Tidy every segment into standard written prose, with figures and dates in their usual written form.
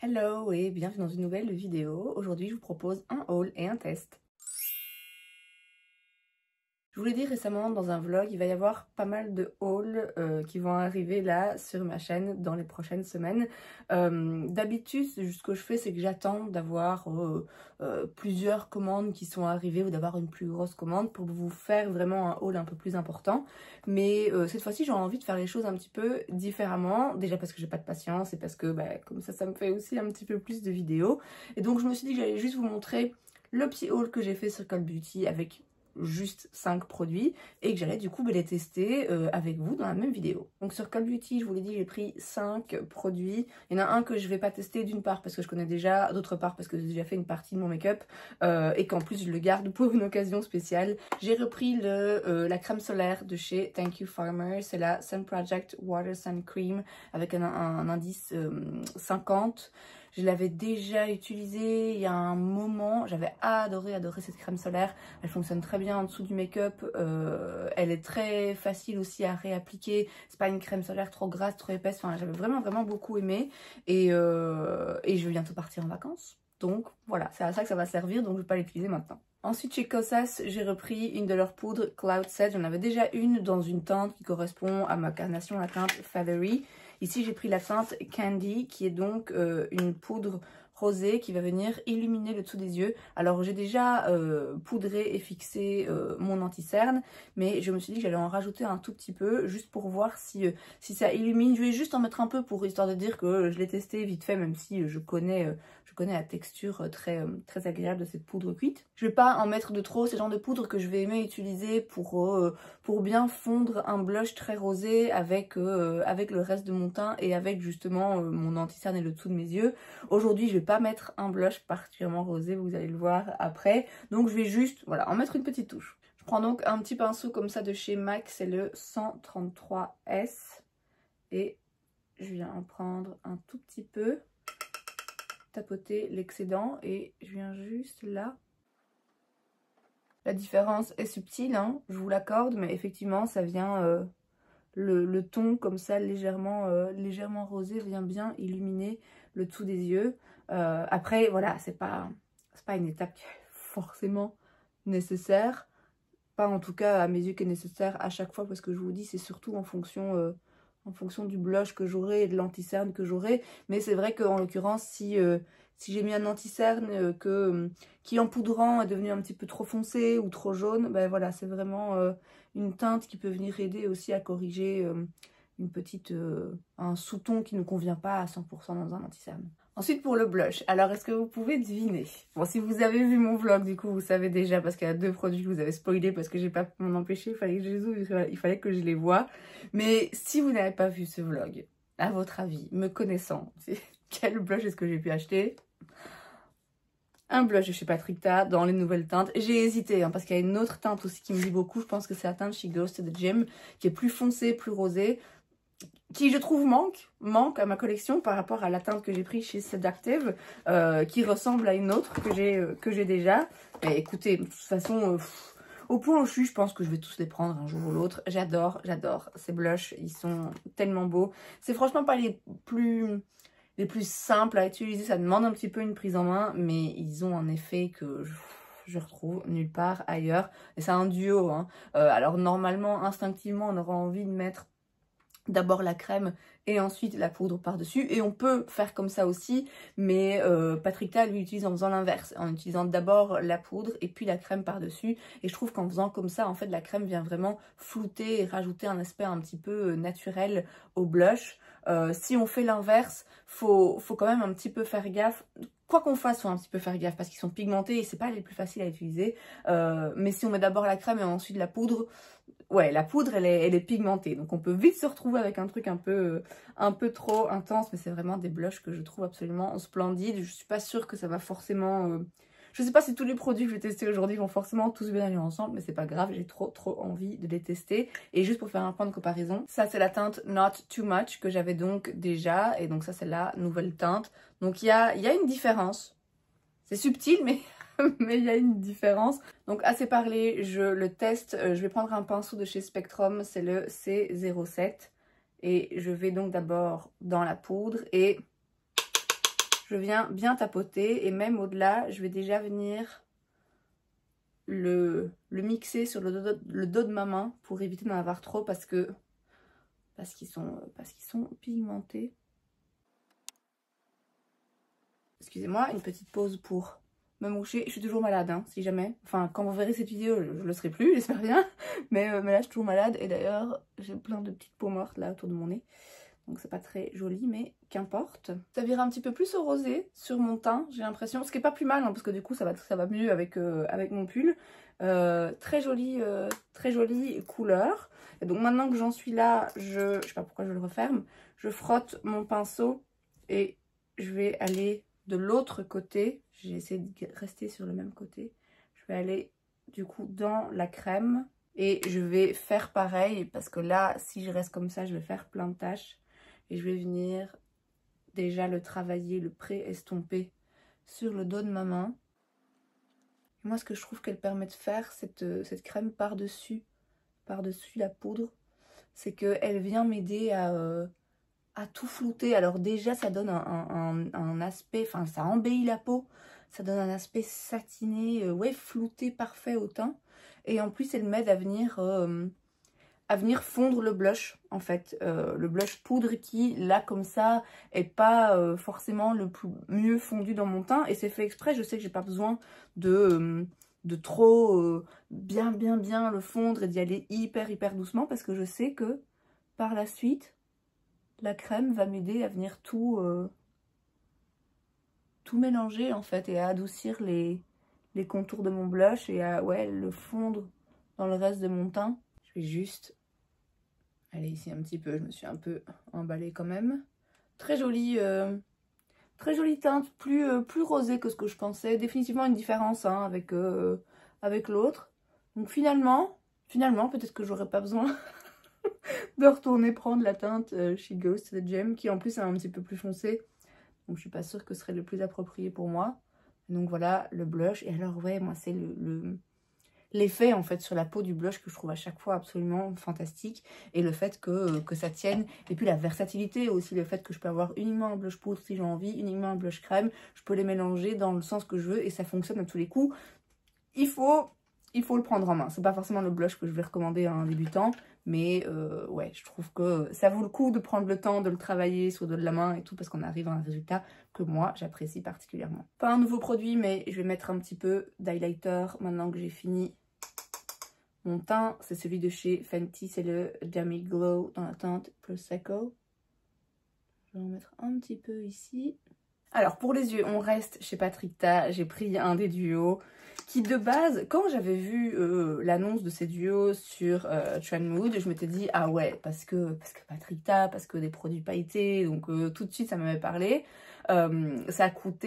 Hello et bienvenue dans une nouvelle vidéo. Aujourd'hui je vous propose un haul et un test. Je vous l'ai dit récemment dans un vlog, il va y avoir pas mal de hauls qui vont arriver là sur ma chaîne dans les prochaines semaines. D'habitude, ce que je fais, c'est que j'attends d'avoir plusieurs commandes qui sont arrivées ou d'avoir une plus grosse commande pour vous faire vraiment un haul un peu plus important. Mais cette fois-ci, j'ai envie de faire les choses un petit peu différemment. Déjà parce que j'ai pas de patience et parce que comme ça me fait aussi un petit peu plus de vidéos. Et donc je me suis dit que j'allais juste vous montrer le petit haul que j'ai fait sur Call Beauty avec juste 5 produits et que j'allais du coup les tester avec vous dans la même vidéo. Donc sur Call Beauty, je vous l'ai dit, j'ai pris 5 produits. Il y en a un que je vais pas tester, d'une part parce que je connais déjà, d'autre part parce que j'ai déjà fait une partie de mon make-up et qu'en plus je le garde pour une occasion spéciale. J'ai repris la crème solaire de chez Thank You Farmer, c'est la Sun Project Water Sun Cream avec un indice 50. Je l'avais déjà utilisée il y a un moment, j'avais adoré cette crème solaire. Elle fonctionne très bien en dessous du make-up, elle est très facile aussi à réappliquer. C'est pas une crème solaire trop grasse, trop épaisse, enfin j'avais vraiment beaucoup aimé. Et je vais bientôt partir en vacances. Donc voilà, c'est à ça que ça va servir, donc je vais pas l'utiliser maintenant. Ensuite chez Kosas, j'ai repris une de leurs poudres Cloud Set. J'en avais déjà une dans une teinte qui correspond à ma carnation, la teinte Feathery. Ici j'ai pris la teinte Candy qui est donc une poudre rosée qui va venir illuminer le dessous des yeux. Alors j'ai déjà poudré et fixé mon anti-cerne, mais je me suis dit que j'allais en rajouter un tout petit peu juste pour voir si ça illumine. Je vais juste en mettre un peu pour histoire de dire que je l'ai testé vite fait, même si je connais la texture très agréable de cette poudre cuite. Je vais pas en mettre de trop, c'est le genre de poudre que je vais aimer utiliser pour bien fondre un blush très rosé avec le reste de mon teint et avec justement mon anti-cerne et le dessous de mes yeux. Aujourd'hui je vais pas mettre un blush particulièrement rosé, vous allez le voir après, donc je vais juste voilà, en mettre une petite touche. Je prends donc un petit pinceau comme ça de chez MAC, c'est le 133S et je viens en prendre un tout petit peu, tapoter l'excédent et je viens juste là. La différence est subtile, hein, je vous l'accorde, mais effectivement ça vient, le ton comme ça légèrement rosé vient bien illuminer le dessous des yeux. Après voilà, c'est pas une étape qui est forcément nécessaire, pas en tout cas à mes yeux qui est nécessaire à chaque fois, parce que je vous dis c'est surtout en fonction du blush que j'aurai et de l'anti-cerne que j'aurai. Mais c'est vrai qu'en l'occurrence, si j'ai mis un anti-cerne qui en poudrant est devenu un petit peu trop foncé ou trop jaune, ben voilà, c'est vraiment une teinte qui peut venir aider aussi à corriger un sous-ton qui ne convient pas à 100% dans un anti-cerne. Ensuite pour le blush, alors est-ce que vous pouvez deviner? Bon, si vous avez vu mon vlog, du coup vous savez déjà, parce qu'il y a 2 produits que vous avez spoilé parce que j'ai pas pu m'en empêcher, il fallait que je les ouvre, il fallait que je les voie. Mais si vous n'avez pas vu ce vlog, à votre avis, me connaissant, quel blush est-ce que j'ai pu acheter? Un blush de chez Patrick Ta dans les nouvelles teintes. J'ai hésité hein, parce qu'il y a une autre teinte aussi qui me dit beaucoup, je pense que c'est la teinte She Goes to the Gym, qui est plus foncée, plus rosée, qui je trouve manque à ma collection par rapport à la teinte que j'ai prise chez Seductive, qui ressemble à une autre que j'ai déjà. Mais écoutez, de toute façon, au point où je suis, je pense que je vais tous les prendre un jour ou l'autre. J'adore ces blushs, ils sont tellement beaux. C'est franchement pas les plus simples à utiliser, ça demande un petit peu une prise en main, mais ils ont un effet que je retrouve nulle part ailleurs. Et c'est un duo, hein. Alors normalement, instinctivement, on aura envie de mettre d'abord la crème et ensuite la poudre par-dessus, et on peut faire comme ça aussi, mais Patrick Ta lui utilise en faisant l'inverse, en utilisant d'abord la poudre et puis la crème par-dessus, et je trouve qu'en faisant comme ça, en fait, la crème vient vraiment flouter et rajouter un aspect un petit peu naturel au blush. Si on fait l'inverse, faut quand même un petit peu faire gaffe. Quoi qu'on fasse, faut un petit peu faire gaffe parce qu'ils sont pigmentés et c'est pas les plus faciles à utiliser. Mais si on met d'abord la crème et ensuite la poudre, ouais, la poudre elle est pigmentée, donc on peut vite se retrouver avec un truc un peu trop intense, mais c'est vraiment des blushs que je trouve absolument splendides. Je suis pas sûre que ça va forcément... Je sais pas si tous les produits que je vais tester aujourd'hui vont forcément tous bien aller ensemble, mais c'est pas grave, j'ai trop envie de les tester. Et juste pour faire un point de comparaison, ça c'est la teinte Not Too Much que j'avais donc déjà, et donc ça c'est la nouvelle teinte. Donc il y a une différence, c'est subtil mais... mais il y a une différence. Donc assez parlé, je le teste. Je vais prendre un pinceau de chez Spectrum, c'est le C07. Et je vais donc d'abord dans la poudre et je viens bien tapoter et même au-delà, je vais déjà venir le mixer sur le dos de ma main pour éviter d'en avoir trop parce qu'ils sont pigmentés. Excusez-moi, une petite pause pour me moucher. Je suis toujours malade, hein, si jamais. Enfin, quand vous verrez cette vidéo, je le serai plus, j'espère bien. Mais là, je suis toujours malade. Et d'ailleurs, j'ai plein de petites peaux mortes là autour de mon nez. Donc c'est pas très joli, mais qu'importe. Ça vire un petit peu plus au rosé sur mon teint, j'ai l'impression. Ce qui est pas plus mal, hein, parce que du coup, ça va mieux avec mon pull. Très jolie couleur. Et donc maintenant que j'en suis là, je sais pas pourquoi je le referme. Je frotte mon pinceau et je vais aller de l'autre côté. J'ai essayé de rester sur le même côté. Je vais aller du coup dans la crème et je vais faire pareil parce que là, si je reste comme ça, je vais faire plein de taches. Et je vais venir déjà le travailler, le pré-estomper sur le dos de ma main. Et moi, ce que je trouve qu'elle permet de faire, cette crème par-dessus la poudre, c'est qu'elle vient m'aider à tout flouter. Alors déjà, ça donne un aspect, enfin ça embellit la peau, ça donne un aspect satiné, ouais, flouté, parfait au teint. Et en plus, elle m'aide à venir fondre le blush, en fait. Le blush poudre qui, là, comme ça, est pas forcément le mieux fondu dans mon teint. Et c'est fait exprès, je sais que j'ai pas besoin de trop bien le fondre et d'y aller hyper doucement parce que je sais que, par la suite, la crème va m'aider à venir tout mélanger, en fait, et à adoucir les contours de mon blush et à, ouais, le fondre dans le reste de mon teint. Je vais juste... Allez, ici un petit peu, je me suis un peu emballée quand même. Très jolie teinte, plus rosée que ce que je pensais. Définitivement une différence hein, avec l'autre. Donc finalement, peut-être que j'aurais pas besoin de retourner prendre la teinte She Goes to the Gem, qui en plus est un petit peu plus foncée. Donc je suis pas sûre que ce serait le plus approprié pour moi. Donc voilà, le blush. Et alors ouais, moi c'est l'effet en fait sur la peau du blush que je trouve à chaque fois absolument fantastique, et le fait que ça tienne, et puis la versatilité aussi, le fait que je peux avoir uniquement un blush poudre si j'ai envie, uniquement un blush crème, je peux les mélanger dans le sens que je veux et ça fonctionne à tous les coups. Il faut le prendre en main. C'est pas forcément le blush que je vais recommander à un débutant, mais ouais, je trouve que ça vaut le coup de prendre le temps de le travailler sur le dos de la main et tout, parce qu'on arrive à un résultat que moi j'apprécie particulièrement. Pas un nouveau produit, mais je vais mettre un petit peu d'highlighter maintenant que j'ai fini mon teint. C'est celui de chez Fenty, c'est le Demi Glow dans la teinte Prosecco. Je vais en mettre un petit peu ici. Alors pour les yeux, on reste chez Patrick Ta. J'ai pris un des duos qui de base, quand j'avais vu l'annonce de ces duos sur Trendmood, je m'étais dit ah ouais, parce que Patrick Ta, parce que des produits pailletés, donc tout de suite ça m'avait parlé. Ça coûte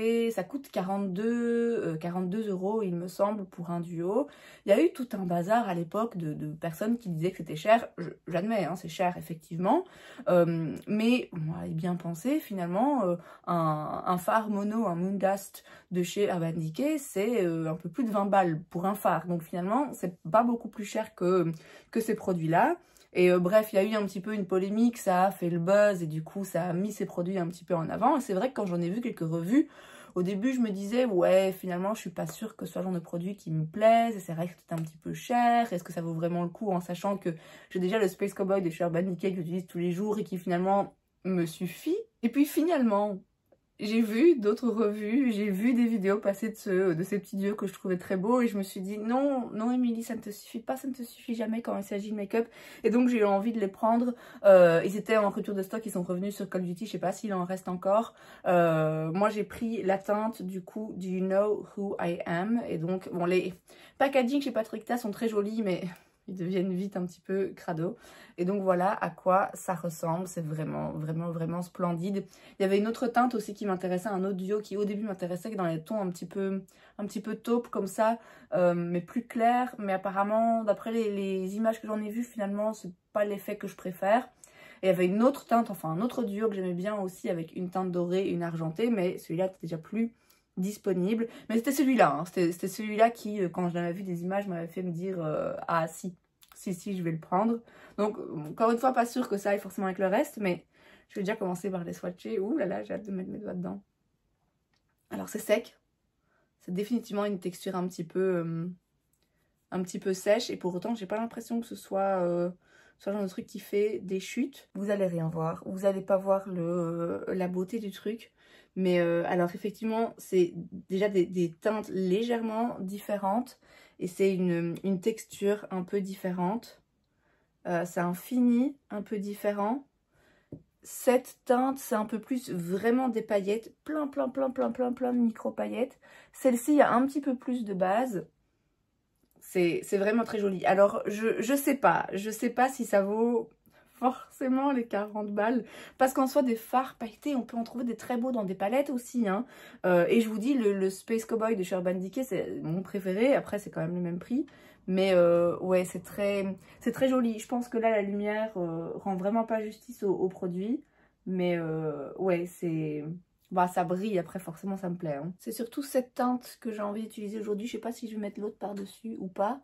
42 € il me semble pour un duo. Il y a eu tout un bazar à l'époque de personnes qui disaient que c'était cher. J'admets, hein, c'est cher effectivement, mais on avait bien pensé finalement. Un phare mono, un Moondust de chez Urban Decay, c'est un peu plus de 20 balles pour un phare. Donc finalement, c'est pas beaucoup plus cher que ces produits-là. Et bref, il y a eu un petit peu une polémique, ça a fait le buzz et du coup, ça a mis ces produits un petit peu en avant. Et c'est vrai que quand j'en ai vu quelques revues, au début, je me disais, ouais, finalement, je suis pas sûre que ce soit le genre de produit qui me plaise. Et c'est vrai que c'est un petit peu cher. Est-ce que ça vaut vraiment le coup en sachant que j'ai déjà le Space Cowboy de chez Urban Decay que j'utilise tous les jours et qui finalement me suffit. Et puis finalement, j'ai vu d'autres revues, j'ai vu des vidéos passer de ces petits duos que je trouvais très beaux et je me suis dit non, non Émilie, ça ne te suffit pas, ça ne te suffit jamais quand il s'agit de make-up. Et donc j'ai eu envie de les prendre. Ils étaient en rupture de stock, ils sont revenus sur Call of Duty, je sais pas s'il en reste encore. Moi j'ai pris la teinte du coup Do You Know Who I Am. Et donc bon, les packaging chez Patrick Ta sont très jolis mais ils deviennent vite un petit peu crado. Et donc voilà à quoi ça ressemble. C'est vraiment splendide. Il y avait une autre teinte aussi qui m'intéressait, un autre duo qui au début m'intéressait, dans les tons un petit peu taupe comme ça, mais plus clair. Mais apparemment, d'après les images que j'en ai vues, finalement, c'est pas l'effet que je préfère. Et il y avait une autre teinte, enfin un autre duo que j'aimais bien aussi, avec une teinte dorée et une argentée, mais celui-là était déjà plus disponible. Mais c'était celui-là, hein. C'était celui-là qui, quand j'avais vu des images, m'avait fait me dire ah si, je vais le prendre. Donc encore une fois, pas sûr que ça aille forcément avec le reste, mais je vais déjà commencer par les swatcher. Ouh là là, j'ai hâte de mettre mes doigts dedans. Alors c'est sec, c'est définitivement une texture un petit peu sèche et pour autant j'ai pas l'impression que ce soit le genre de truc qui fait des chutes. Vous allez rien voir, vous allez pas voir la beauté du truc. Mais alors effectivement c'est déjà des teintes légèrement différentes et c'est une texture un peu différente. C'est un fini un peu différent. Cette teinte, c'est un peu plus vraiment des paillettes, plein de micro paillettes. Celle-ci, il y a un petit peu plus de base. C'est vraiment très joli. Alors, je sais pas si ça vaut forcément les 40 balles. Parce qu'en soi, des fards pailletés, on peut en trouver des très beaux dans des palettes aussi. Hein. Et je vous dis, le Space Cowboy de Urban Decay, c'est mon préféré. Après, c'est quand même le même prix. Mais ouais, c'est très joli. Je pense que là, la lumière rend vraiment pas justice au produit. Mais ouais, bah, ça brille, après forcément ça me plaît. Hein. C'est surtout cette teinte que j'ai envie d'utiliser aujourd'hui. Je sais pas si je vais mettre l'autre par-dessus ou pas.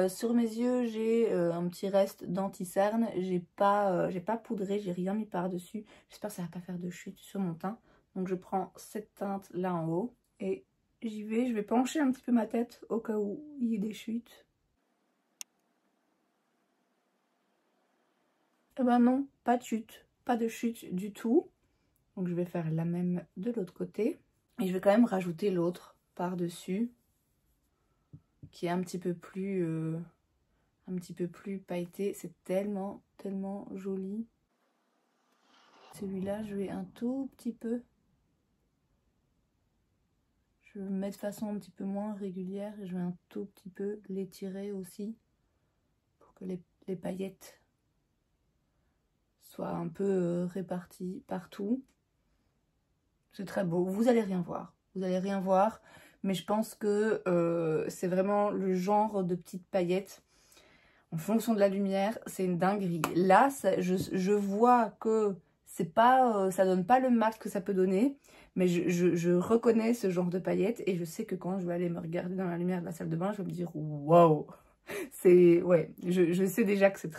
Sur mes yeux, j'ai un petit reste d'anti-cerne. J'ai pas poudré, j'ai rien mis par-dessus. J'espère que ça va pas faire de chute sur mon teint. Donc je prends cette teinte là en haut et j'y vais. Je vais pencher un petit peu ma tête au cas où il y ait des chutes. Eh ben non, pas de chute. Pas de chute du tout. Donc je vais faire la même de l'autre côté. Et je vais quand même rajouter l'autre par-dessus. Qui est un petit peu plus pailleté. C'est tellement joli. Celui-là, je vais un tout petit peu. Je vais me mettre de façon un petit peu moins régulière. Et je vais un tout petit peu l'étirer aussi. Pour que les paillettes soient un peu réparties partout. C'est très beau. Vous allez rien voir. Vous allez rien voir. Mais je pense que c'est vraiment le genre de petites paillettes. En fonction de la lumière, c'est une dinguerie. Là, je vois que c'est pas, ça donne pas le max que ça peut donner. Mais je reconnais ce genre de paillettes. Et je sais que quand je vais aller me regarder dans la lumière de la salle de bain, je vais me dire waouh. C'est, ouais, je sais déjà que c'est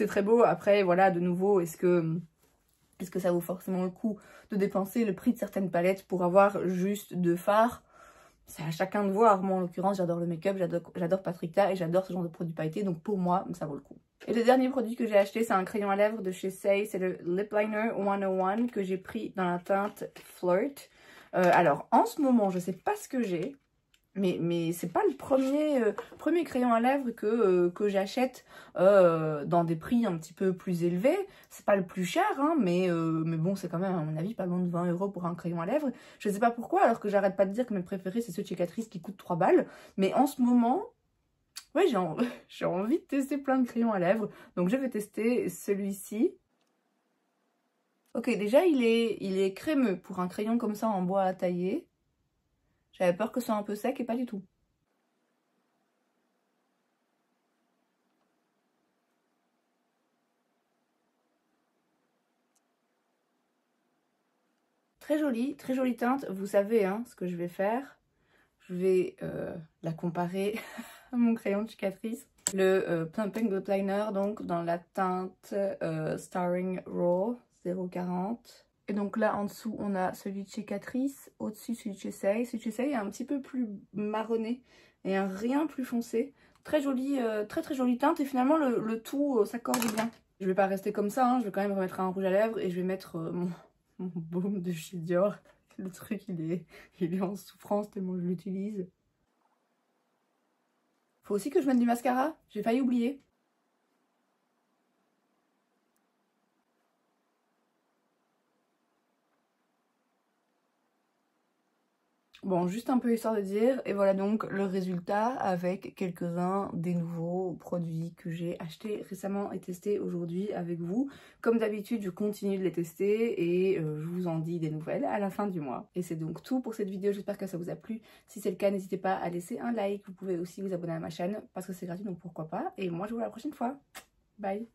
très beau. Après, voilà, de nouveau, est-ce que ça vaut forcément le coup de dépenser le prix de certaines palettes pour avoir juste deux fards? C'est à chacun de voir. Moi, en l'occurrence, j'adore le make-up, j'adore Paprika et j'adore ce genre de produits pailletés. Donc, pour moi, ça vaut le coup. Et le dernier produit que j'ai acheté, c'est un crayon à lèvres de chez Saie. C'est le Lip Liner 101 que j'ai pris dans la teinte Flirt. Alors, en ce moment, je sais pas ce que j'ai. Mais c'est pas le premier crayon à lèvres que j'achète dans des prix un petit peu plus élevés. C'est pas le plus cher, hein, mais bon, c'est quand même, à mon avis, pas loin de 20 € pour un crayon à lèvres. Je sais pas pourquoi, alors que j'arrête pas de dire que mes préférés, c'est ceux de chez Catrice qui coûtent 3 balles. Mais en ce moment, ouais, j'ai envie de tester plein de crayons à lèvres. Donc je vais tester celui-ci. Ok, déjà, il est crémeux pour un crayon comme ça en bois à tailler. J'avais peur que ce soit un peu sec et pas du tout. Très jolie teinte. Vous savez hein, ce que je vais faire. Je vais la comparer à mon crayon de chez Catrice. Le Plumping Lip Liner, donc dans la teinte Starring Raw 040. Et donc là en dessous on a celui de chez Catrice, au-dessus celui de chez Saie. Celui de chez Saie est un petit peu plus marronné et un rien plus foncé. Très jolie, très jolie teinte et finalement le tout s'accorde bien. Je vais pas rester comme ça, hein. Je vais quand même remettre un rouge à lèvres et je vais mettre mon baume de chez Dior. Le truc il est en souffrance tellement je l'utilise. Faut aussi que je mette du mascara, j'ai failli oublier. Bon, juste un peu histoire de dire, et voilà donc le résultat avec quelques-uns des nouveaux produits que j'ai achetés récemment et testés aujourd'hui avec vous. Comme d'habitude, je continue de les tester et je vous en dis des nouvelles à la fin du mois. Et c'est donc tout pour cette vidéo, j'espère que ça vous a plu. Si c'est le cas, n'hésitez pas à laisser un like, vous pouvez aussi vous abonner à ma chaîne parce que c'est gratuit, donc pourquoi pas. Et moi, je vous vois la prochaine fois. Bye!